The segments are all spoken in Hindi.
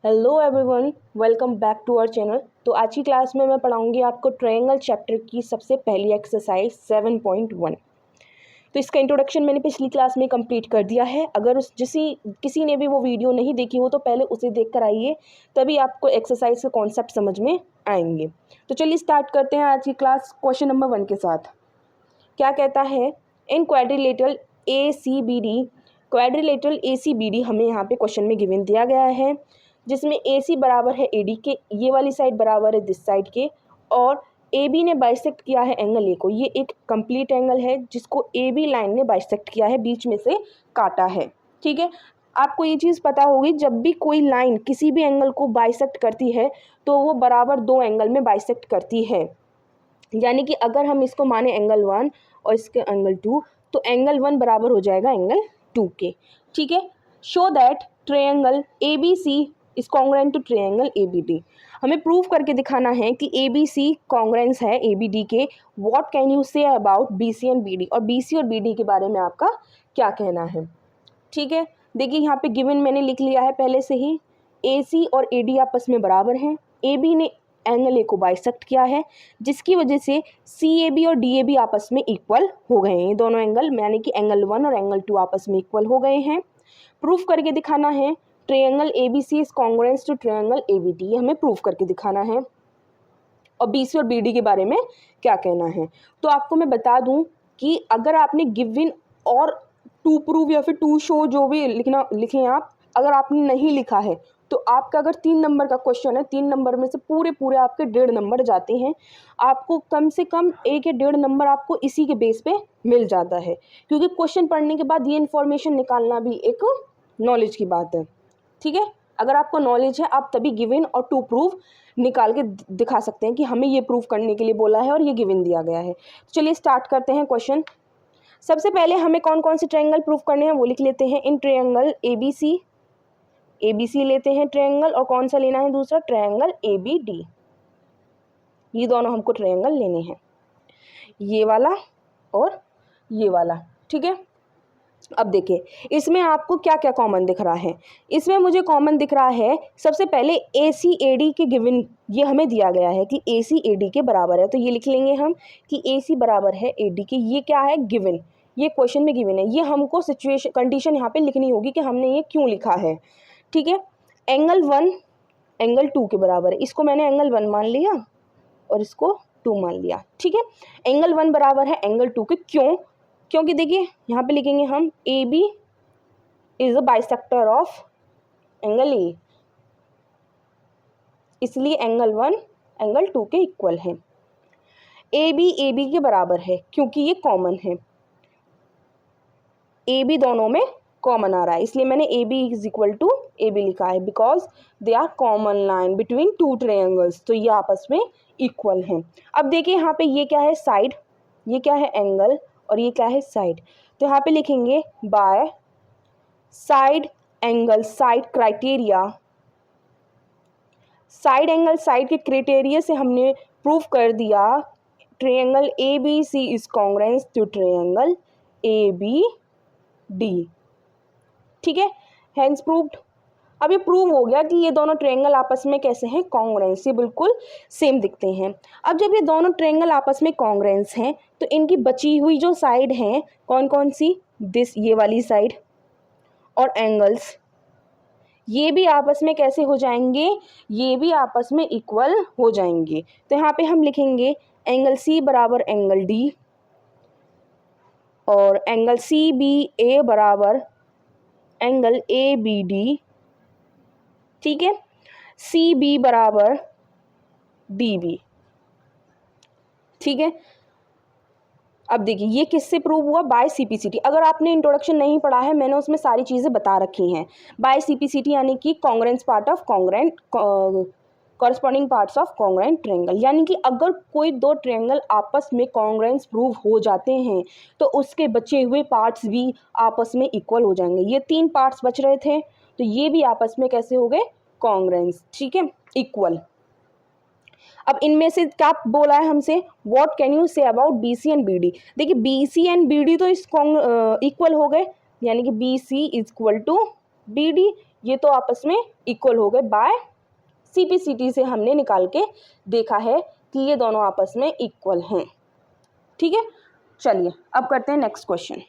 Hello everyone, welcome back to our channel. तो आज की क्लास में मैं पढ़ाऊंगी आपको ट्रायंगल चैप्टर की सबसे पहली एक्सरसाइज 7.1। तो इसका इंट्रोडक्शन मैंने पिछली क्लास में कंप्लीट कर दिया है। अगर किसी ने भी वो वीडियो नहीं देखी हो तो पहले उसे देख कर आइए, तभी आपको एक्सरसाइज के कॉन्सेप्ट समझ में आएंगे। तो चलिए स्टार्ट करते हैं आज की क्लास क्वेश्चन नंबर 1 के साथ। क्या कहता है, इन क्वाड्रिलेटरल ACBD, क्वाड्रिलेटरल ACBD हमें यहाँ पे क्वेश्चन में गिवन दिया गया है, जिसमें AC बराबर है AD के, ये वाली साइड बराबर है दिस साइड के, और AB ने बाइसेक्ट किया है एंगल A को। ये एक कंप्लीट एंगल है जिसको AB लाइन ने बाइसेक्ट किया है, बीच में से काटा है। ठीक है, आपको ये चीज़ पता होगी, जब भी कोई लाइन किसी भी एंगल को बाइसेक्ट करती है तो वो बराबर दो एंगल में बाइसेक्ट करती है। यानी कि अगर हम इसको माने एंगल 1 और इसके एंगल 2, तो एंगल 1 बराबर हो जाएगा एंगल 2 के। ठीक है, show that triangle ABC is congruent to triangle ABD। हमें प्रूव करके दिखाना है कि ABC कॉन्ग्रुएंस है ABD के। What can you say about BC and BD, और BC और BD के बारे में आपका क्या कहना है। ठीक है, देखिए यहाँ पे गिवन मैंने लिख लिया है पहले से ही। AC और AD आपस में बराबर हैं। AB ने एंगल A को बाइसेक्ट किया है, जिसकी वजह से CAB और DAB आपस में इक्वल हो गए हैं। ये दोनों एंगल यानी कि एंगल 1 और एंगल 2 आपस में इक्वल हो गए हैं। प्रूफ करके दिखाना है triangle ABC is congruent to triangle ABD, ये हमें प्रूफ करके दिखाना है। और BC और BD के बारे में क्या कहना है। तो आपको मैं बता दूं कि अगर आपने गिवन और टू प्रूव या फिर टू शो जो भी लिखें आप, अगर आपने नहीं लिखा है तो आपका अगर 3 नंबर का क्वेश्चन है, 3 नंबर में से पूरे आपके 1.5 नंबर जाते हैं। आपको कम से कम 1 या 1.5 नंबर आपको इसी के बेस पे मिल जाता है, क्योंकि क्वेश्चन पढ़ने के बाद ये इन्फॉर्मेशन निकालना भी एक नॉलेज की बात है। ठीक है, अगर आपको नॉलेज है आप तभी गिवन और टू प्रूव निकाल के दिखा सकते हैं कि हमें ये प्रूव करने के लिए बोला है और ये गिवन दिया गया है। चलिए स्टार्ट करते हैं क्वेश्चन। सबसे पहले हमें कौन कौन से ट्रायंगल प्रूव करने हैं वो लिख लेते हैं। इन ट्रायंगल ABC लेते हैं ट्रायंगल, और कौन सा लेना है दूसरा, ट्रायंगल ABD। ये दोनों हमको ट्रायंगल लेने हैं, ये वाला और ये वाला। ठीक है, अब देखिए इसमें आपको क्या क्या कॉमन दिख रहा है। इसमें मुझे कॉमन दिख रहा है सबसे पहले ACAD के गिवन, ये हमें दिया गया है कि ACAD के बराबर है, तो ये लिख लेंगे हम कि AC बराबर है AD के। ये क्या है, गिवन, ये क्वेश्चन में गिवन है। ये हमको सिचुएशन कंडीशन यहाँ पे लिखनी होगी कि हमने ये क्यों लिखा है। ठीक है, एंगल 1 एंगल 2 के बराबर है, इसको मैंने एंगल 1 मान लिया और इसको 2 मान लिया। ठीक है, एंगल 1 बराबर है एंगल 2 के। क्यों, क्योंकि देखिए यहाँ पे लिखेंगे हम AB is a bisector of angle A, इसलिए एंगल 1 एंगल 2 के इक्वल है। AB के बराबर है क्योंकि ये कॉमन है, AB दोनों में कॉमन आ रहा है, इसलिए मैंने AB is equal to AB लिखा है, because they are common line between two triangles, तो ये आपस में इक्वल हैं। अब देखिए यहाँ पे ये क्या है, साइड, ये क्या है, एंगल, और ये क्या है, साइड। तो यहाँ पे लिखेंगे by side angle side criteria. Side angle side के क्राइटेरिया से हमने प्रूव कर दिया triangle ABC is congruent to triangle ABD। ठीक है, हेंस प्रूव्ड। अब ये प्रूव हो गया कि ये दोनों ट्रायंगल आपस में कैसे हैं, कॉन्ग्रुएंस, ये बिल्कुल सेम दिखते हैं। अब जब ये दोनों ट्रायंगल आपस में कॉन्ग्रुएंस हैं तो इनकी बची हुई जो साइड हैं कौन कौन सी, दिस ये वाली साइड, और एंगल्स ये भी आपस में कैसे हो जाएंगे, ये भी आपस में इक्वल हो जाएंगे। तो यहाँ पे हम लिखेंगे एंगल C बराबर एंगल D, और एंगल CBA बराबर एंगल ABD। ठीक है, CB बराबर DB। ठीक है, अब देखिए ये किससे प्रूव हुआ, बाय CPCT। अगर आपने इंट्रोडक्शन नहीं पढ़ा है, मैंने उसमें सारी चीज़ें बता रखी हैं। बाय CPCT यानी कि congruence part of congruent, corresponding parts of congruent triangle, यानी कि अगर कोई दो ट्रायंगल आपस में कॉन्ग्रुएंस प्रूव हो जाते हैं तो उसके बचे हुए पार्ट्स भी आपस में इक्वल हो जाएंगे। ये 3 पार्ट्स बच रहे थे तो ये भी आपस में कैसे हो गए, कॉन्ग्रुएंस। ठीक है, इक्वल। अब इनमें से क्या बोला है हमसे, what can you say about BC and BD। देखिए BC एंड BD तो इस इक्वल हो गए, यानी कि BC is equal to BD, ये तो आपस में इक्वल हो गए। बाय CPCT से हमने निकाल के देखा है कि ये दोनों आपस में इक्वल हैं। ठीक है, चलिए अब करते हैं नेक्स्ट क्वेश्चन।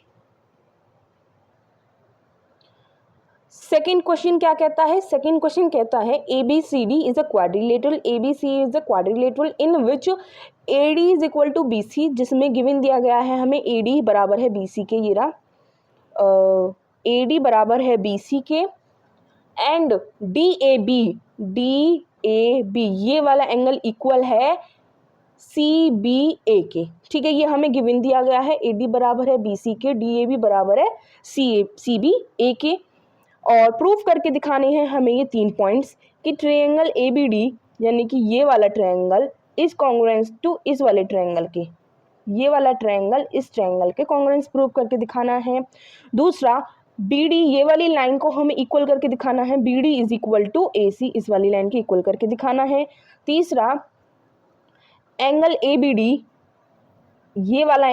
सेकेंड क्वेश्चन क्या कहता है? सेकेंड क्वेश्चन कहता है ABCD is a quadrilateral, ABC is a quadrilateral in which AD is equal to BC, जिसमें गिवन दिया गया है हमें AD बराबर है BC के, ये रहा AD बराबर है BC के, एंड DAB ये वाला एंगल इक्वल है CBA के। ठीक है, ये हमें गिवन दिया गया है, AD बराबर है BC के, DAB बराबर है CBA के, और प्रूफ करके दिखाने हैं हमें ये 3 पॉइंट्स कि ट्रायंगल ABD यानी कि ये वाला ट्रायंगल इज कॉन्ग्रुएंस टू इस वाले ट्रायंगल के, ये वाला ट्रायंगल इस ट्रायंगल के कॉन्ग्रुएंस प्रूव करके दिखाना है। दूसरा, BD ये वाली लाइन को हमें इक्वल करके दिखाना है, BD is equal to AC इस वाली लाइन के इक्वल करके दिखाना है। तीसरा, एंगल ABD ये वाला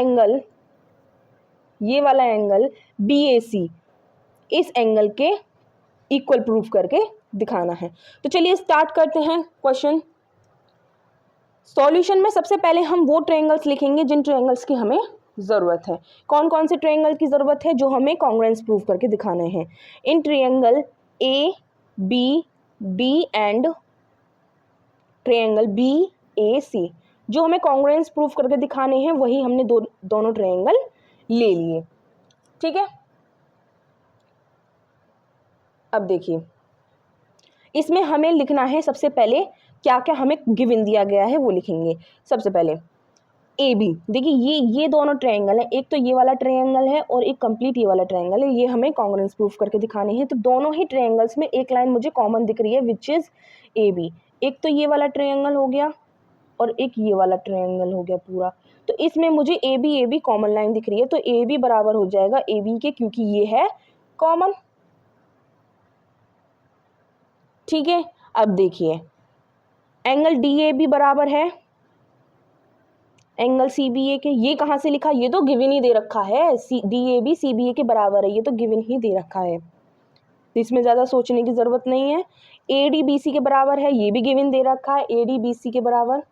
एंगल BAC इस एंगल के इक्वल प्रूफ करके दिखाना है। तो चलिए स्टार्ट करते हैं क्वेश्चन। सॉल्यूशन में सबसे पहले हम वो ट्रायंगल्स लिखेंगे जिन ट्रायंगल्स की हमें ज़रूरत है। कौन कौन से ट्रायंगल की ज़रूरत है? जो हमें कॉन्ग्रुएंस प्रूफ करके दिखाने हैं। In triangle ABD and triangle BAC जो हमें कॉन्ग्रुएंस प्रूफ करके दिखाने हैं, वही हमने दोनों ट्रायंगल ले लिए। ठीक है, अब देखिए इसमें हमें लिखना है सबसे पहले क्या क्या हमें गिवन दिया गया है वो लिखेंगे। सबसे पहले AB, देखिए ये दोनों ट्रायंगल है, एक तो ये वाला ट्रायंगल है और एक कंप्लीट ये वाला ट्रायंगल है, ये हमें कॉन्ग्रुएंस प्रूफ करके दिखाने हैं। तो दोनों ही ट्रायंगल्स में एक लाइन मुझे कॉमन दिख रही है विच इज़ AB। एक तो ये वाला ट्रायंगल हो गया और एक ये वाला ट्रायंगल हो गया पूरा। तो इसमें मुझे AB कॉमन लाइन दिख रही है, तो AB बराबर हो जाएगा AB के, क्योंकि ये है कॉमन। ठीक है, अब देखिए एंगल DAB बराबर है एंगल CBA के। ये कहाँ से लिखा? ये तो गिवन ही दे रखा है, DAB CBA के बराबर है, ये तो गिवन ही दे रखा है, तो इसमें ज़्यादा सोचने की ज़रूरत नहीं है। AD BC के बराबर है, ये भी गिवन दे रखा है, AD BC के बराबर,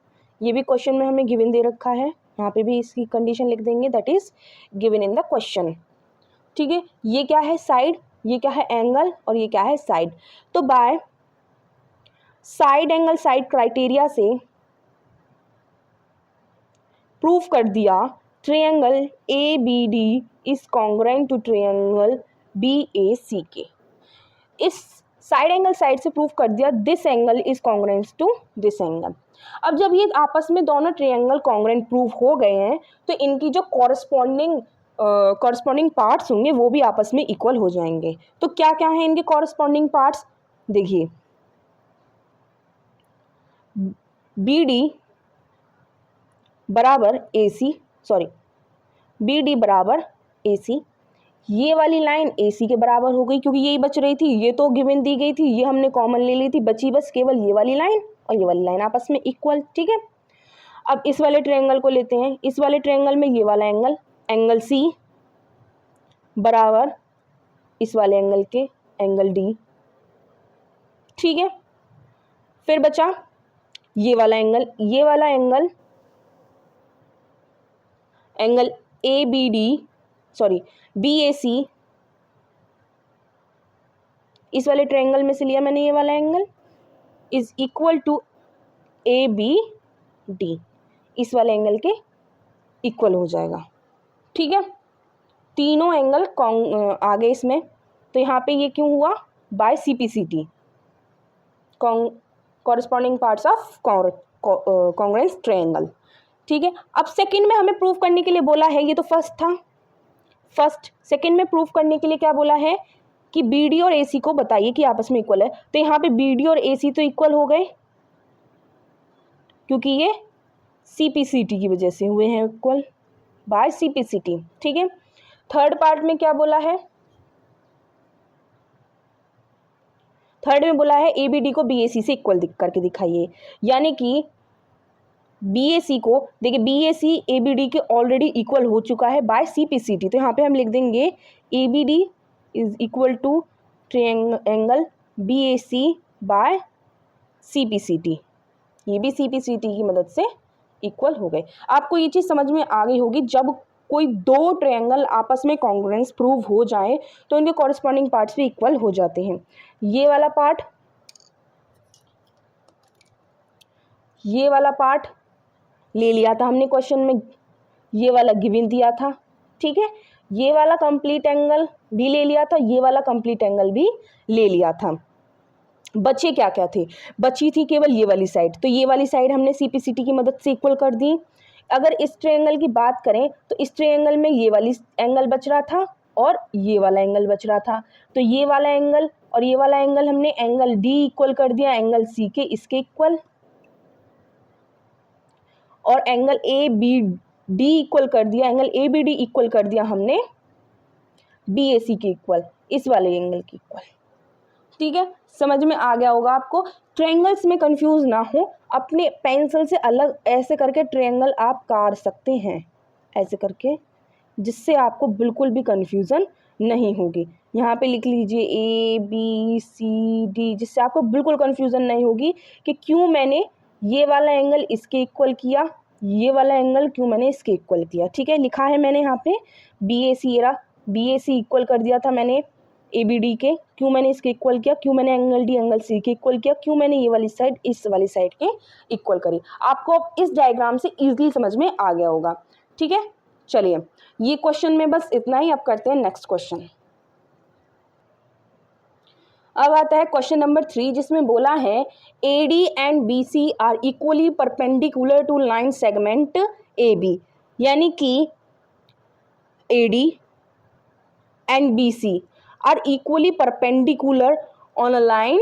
ये भी क्वेश्चन में हमें गिवन दे रखा है, यहाँ पे भी इसकी कंडीशन लिख देंगे, that is given in the question. ठीक है, ये क्या है? साइड, ये क्या है? एंगल, और ये क्या है? साइड। तो by side angle side criteria से प्रूफ कर दिया triangle ABD is congruent to triangle BAC के। इस साइड एंगल साइड से प्रूफ कर दिया this angle is congruent to this angle. अब जब ये आपस में दोनों ट्रायंगल कॉन्ग्रुएंट प्रूफ हो गए हैं, तो इनकी जो कॉरस्पॉन्डिंग पार्ट्स होंगे वो भी आपस में इक्वल हो जाएंगे। तो क्या क्या है इनके कॉरस्पॉन्डिंग पार्ट्स? देखिए BD बराबर BD बराबर AC, ये वाली लाइन AC के बराबर हो गई क्योंकि यही बच रही थी, ये तो गिवन दी गई थी, ये हमने कॉमन ले ली थी, बची बस केवल ये वाली लाइन और ये वाली लाइन आपस में इक्वल। ठीक है, अब इस वाले ट्रायंगल को लेते हैं। इस वाले ट्रायंगल में ये वाला एंगल C बराबर इस वाले एंगल के एंगल D। ठीक है, फिर बचा ये वाला एंगल BAC, इस वाले ट्रायंगल में से लिया मैंने ये वाला angle, is equal to ABD, इस वाले एंगल के इक्वल हो जाएगा। ठीक है, तीनों एंगल आ गए इसमें। तो यहाँ पे ये क्यों हुआ? By CPCT, corresponding parts of congruence triangle. ठीक है, अब सेकंड में हमें प्रूफ करने के लिए बोला है, ये तो फर्स्ट था, सेकंड में प्रूफ करने के लिए क्या बोला है कि BD और AC को बताइए कि आपस में इक्वल है। तो यहाँ पे BD और AC तो इक्वल हो गए क्योंकि ये CPCT की वजह से हुए हैं इक्वल बाय CPCT। ठीक है, थर्ड पार्ट में क्या बोला है? थर्ड में बोला है ABD को BAC से इक्वल करके दिखाइए, यानी कि BAC को, देखिए BAC ABD के ऑलरेडी इक्वल हो चुका है बाय CPCT। तो यहाँ पे हम लिख देंगे ABD is equal to triangle BAC by CPCT, ये भी CPCT की मदद से इक्वल हो गए। आपको ये चीज़ समझ में आ गई होगी, जब कोई दो ट्रायंगल आपस में कॉन्ग्रुएंस प्रूव हो जाए तो उनके कॉरस्पॉन्डिंग पार्ट्स भी इक्वल हो जाते हैं। ये वाला पार्ट ले लिया था हमने क्वेश्चन में, ये वाला गिवन दिया था, ठीक है। ये वाला कंप्लीट एंगल भी ले लिया था, ये वाला कंप्लीट एंगल भी ले लिया था। बचे क्या क्या थे, बची थी केवल ये वाली साइड, तो ये वाली साइड हमने CPCT की मदद से इक्वल कर दी। अगर इस ट्रायंगल की बात करें तो इस ट्रायंगल में ये वाली एंगल बच रहा था और ये वाला एंगल बच रहा था, तो ये वाला एंगल और ये वाला एंगल हमने एंगल D इक्वल कर दिया एंगल C के, इसके इक्वल, और एंगल ABD इक्वल कर दिया, एंगल ABD इक्वल कर दिया हमने BAC के इक्वल, इस वाले एंगल के इक्वल, ठीक है। समझ में आ गया होगा आपको। ट्रायंगल्स में कंफ्यूज ना हो, अपने पेंसिल से अलग ऐसे करके ट्रायंगल आप काट सकते हैं, ऐसे करके, जिससे आपको बिल्कुल भी कंफ्यूजन नहीं होगी। यहाँ पे लिख लीजिए ABCD, जिससे आपको बिल्कुल कंफ्यूजन नहीं होगी कि क्यों मैंने ये वाला एंगल इसके इक्वल किया, ये वाला एंगल क्यों मैंने इसके इक्वल किया, ठीक है। लिखा है मैंने यहाँ पे BAC इक्वल कर दिया था मैंने ABD के, क्यों मैंने इसके इक्वल किया, क्यों मैंने एंगल D एंगल C के इक्वल किया, क्यों मैंने ये वाली साइड इस वाली साइड के इक्वल करी। आपको अब इस डायग्राम से इजीली समझ में आ गया होगा, ठीक है। चलिए, ये क्वेश्चन में बस इतना ही। अब करते हैं नेक्स्ट क्वेश्चन। अब आता है क्वेश्चन नंबर 3, जिसमें बोला है AD and BC are equally perpendicular to line segment AB, यानी कि AD and BC are equally perpendicular on a line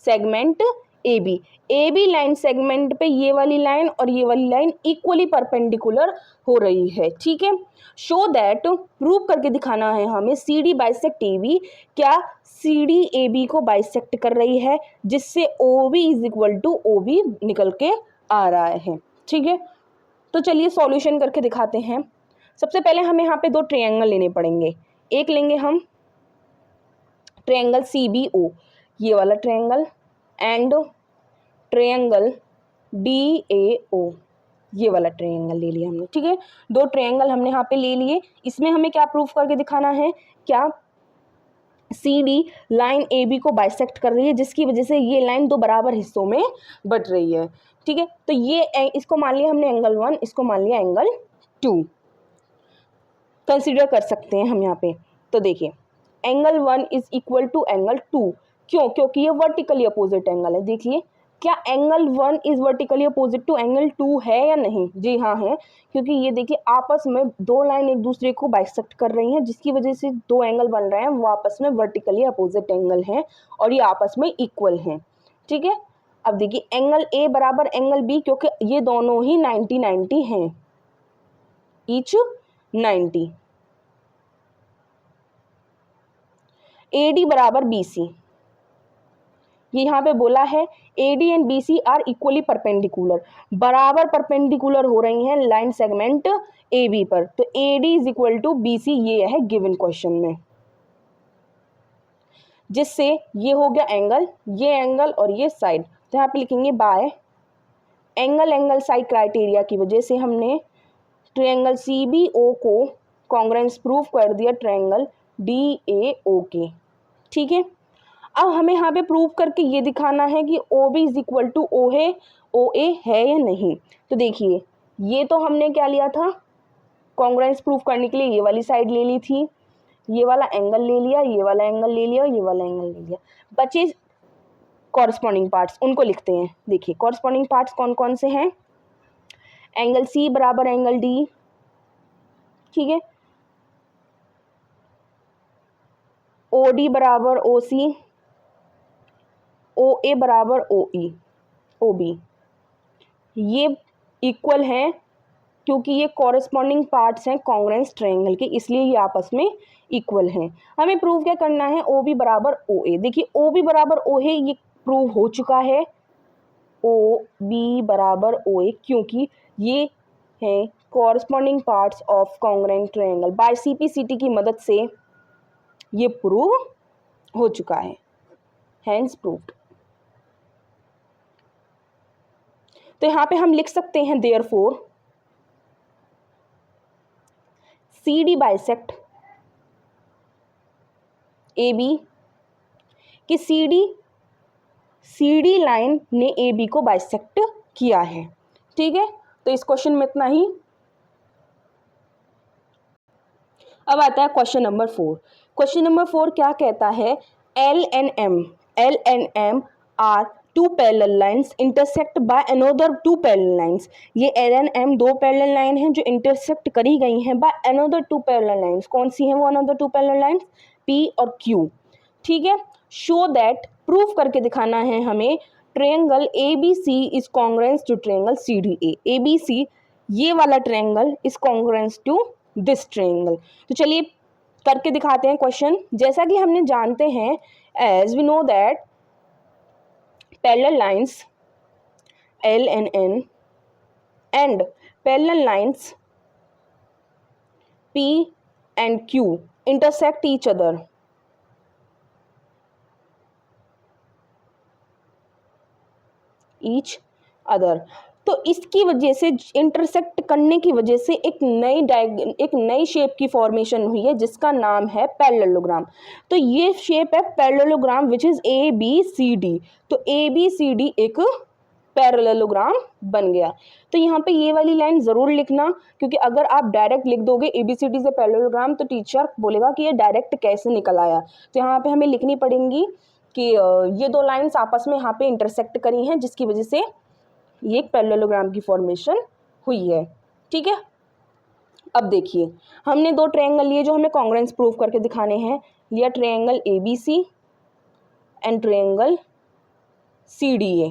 segment AB। AB line segment पे ये वाली लाइन और ये वाली लाइन इक्वली परपेंडिकुलर हो रही है, ठीक है। शो दैट, प्रूव करके दिखाना है हमें, CD बाइसेक्ट AB, क्या CD AB को बाइसेक्ट कर रही है, जिससे OB is equal to OB निकल के आ रहा है, ठीक है। तो चलिए सॉल्यूशन करके दिखाते हैं। सबसे पहले हमें यहाँ पे दो ट्रायंगल लेने पड़ेंगे। एक लेंगे हम ट्रायंगल CBO, ये वाला ट्रायंगल, एंड ट्रायंगल DAO, ये वाला ट्रायंगल ले लिया हमने, ठीक है। दो ट्रायंगल हमने यहाँ पे ले लिए। इसमें हमें क्या प्रूफ करके दिखाना है, क्या CD लाइन AB को बाइसेक्ट कर रही है, जिसकी वजह से ये लाइन दो बराबर हिस्सों में बट रही है, ठीक है। तो ये इसको मान लिया हमने एंगल 1, इसको मान लिया एंगल 2, कंसिडर कर सकते हैं हम यहाँ पे। तो देखिए, angle 1 is equal to angle 2, क्यों, क्योंकि ये वर्टिकली अपोजिट एंगल है। देखिए, क्या angle 1 is vertically opposite to angle 2 है या नहीं? जी हाँ है, क्योंकि ये देखिए आपस में दो लाइन एक दूसरे को बाइसेक्ट कर रही हैं, जिसकी वजह से दो एंगल बन रहे हैं, वो आपस में वर्टिकली अपोजिट एंगल हैं और ये आपस में इक्वल हैं, ठीक है। अब देखिए एंगल A बराबर एंगल B, क्योंकि ये दोनों ही 90-90 हैं, ईच 90। AD बराबर BC, ये यहाँ पे बोला है AD and BC are equally perpendicular, बराबर परपेंडिकुलर हो रही हैं लाइन सेगमेंट AB पर, तो AD is equal to BC, ये है गिवन क्वेश्चन में, जिससे ये हो गया एंगल, ये एंगल और ये साइड। तो यहाँ पे लिखेंगे बाय एंगल साइड क्राइटेरिया की वजह से हमने ट्रायंगल CBO को कॉन्ग्रुएंस प्रूफ कर दिया ट्रायंगल DAO के, ठीक है। अब हमें यहाँ पे प्रूव करके ये दिखाना है कि OB is equal to OA है या नहीं। तो देखिए, ये तो हमने क्या लिया था, कॉन्ग्रुएंस प्रूफ करने के लिए ये वाली साइड ले ली थी, ये वाला एंगल ले लिया, ये वाला एंगल ले लिया, ये वाला एंगल ले लिया। बचे कॉरस्पॉन्डिंग पार्ट्स, उनको लिखते हैं। देखिए कॉरस्पॉन्डिंग पार्ट्स कौन कौन से हैं, एंगल C बराबर एंगल D, ठीक है, OD बराबर OC, OA बराबर OB, ये इक्वल हैं क्योंकि ये कॉरस्पॉन्डिंग पार्ट्स हैं कॉन्ग्रुएंस ट्रायंगल के, इसलिए ये आपस में इक्वल हैं। हमें प्रूव क्या करना है, OB बराबर OA। देखिए OB बराबर OA ये प्रूव हो चुका है, OB बराबर OA, क्योंकि ये हैं corresponding parts of congruent triangle, by CPCT की मदद से ये प्रूव हो चुका है। Hence proved. तो यहाँ पे हम लिख सकते हैं देयरफॉर CD बाइसेक्ट AB कि CD लाइन ने AB को बाइसेक्ट किया है। ठीक है, तो इस क्वेश्चन में इतना ही। अब आता है क्वेश्चन नंबर 4। क्वेश्चन नंबर 4 क्या कहता है, L and M are two parallel lines intersect by another two parallel lines. ये L and M दो पैरेलल लाइन हैं जो इंटरसेक्ट करी गई हैं by another two parallel lines. कौन सी हैं वो another two parallel lines? P और Q। ठीक है, शो दैट, प्रूफ करके दिखाना है हमें, triangle ABC is congruence to triangle CDA। ABC ये वाला triangle is congruence to this triangle. तो चलिए करके दिखाते हैं क्वेश्चन। जैसा कि हमने जानते हैं, as we know that parallel lines L and N and parallel lines P and Q intersect each other तो इसकी वजह से, इंटरसेक्ट करने की वजह से एक नई शेप की फॉर्मेशन हुई है जिसका नाम है पैरेललोग्राम। तो ये शेप है पैरेललोग्राम विच इज ABCD। तो ABCD एक पैरेललोग्राम बन गया। तो यहाँ पे ये वाली लाइन ज़रूर लिखना, क्योंकि अगर आप डायरेक्ट लिख दोगे ABCD से पैरेललोग्राम तो टीचर बोलेगा कि ये डायरेक्ट कैसे निकल आया। तो यहाँ पे हमें लिखनी पड़ेंगी कि ये दो लाइन्स आपस में यहाँ पे इंटरसेक्ट करी हैं जिसकी वजह से ये एक पैरेललोग्राम की फॉर्मेशन हुई है। ठीक है, अब देखिए हमने दो ट्रायंगल लिए जो हमें कॉन्ग्रुएंस प्रूव करके दिखाने हैं। लिया triangle ABC and triangle CDA,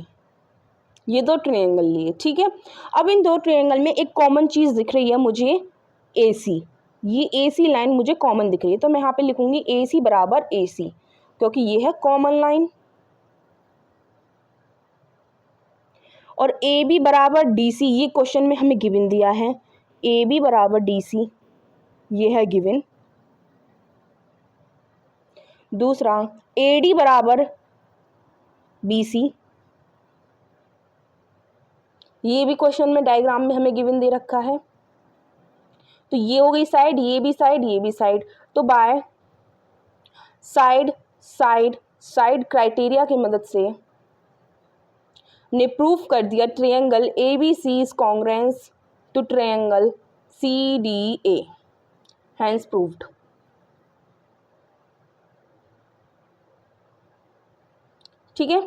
ये दो ट्रायंगल लिए। ठीक है, अब इन दो ट्रायंगल में एक कॉमन चीज़ दिख रही है मुझे, AC। ये AC लाइन मुझे कॉमन दिख रही है, तो मैं यहाँ पे लिखूंगी AC बराबर AC, क्योंकि ये है कॉमन लाइन। और AB बराबर DC, ये क्वेश्चन में हमें गिवन दिया है, AB बराबर DC, ये है गिवन। दूसरा AD बराबर BC, ये भी क्वेश्चन में डायग्राम में हमें गिवन दे रखा है। तो ये हो गई साइड, ये भी साइड, ये भी साइड। तो by side side side criteria की मदद से ने प्रूफ कर दिया triangle ABC is congruence to triangle CDA, hence proved. ठीक है,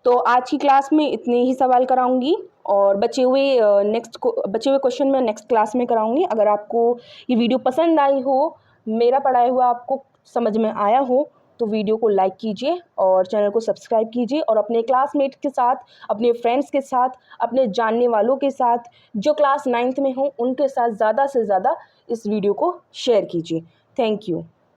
तो आज की क्लास में इतने ही सवाल कराऊंगी और बचे हुए क्वेश्चन मैं नेक्स्ट क्लास में कराऊंगी। अगर आपको ये वीडियो पसंद आई हो, मेरा पढ़ाया हुआ आपको समझ में आया हो, तो वीडियो को लाइक कीजिए और चैनल को सब्सक्राइब कीजिए और अपने क्लासमेट के साथ, अपने फ्रेंड्स के साथ, अपने जानने वालों के साथ जो क्लास 9th में हों उनके साथ ज़्यादा से ज़्यादा इस वीडियो को शेयर कीजिए। Thank you.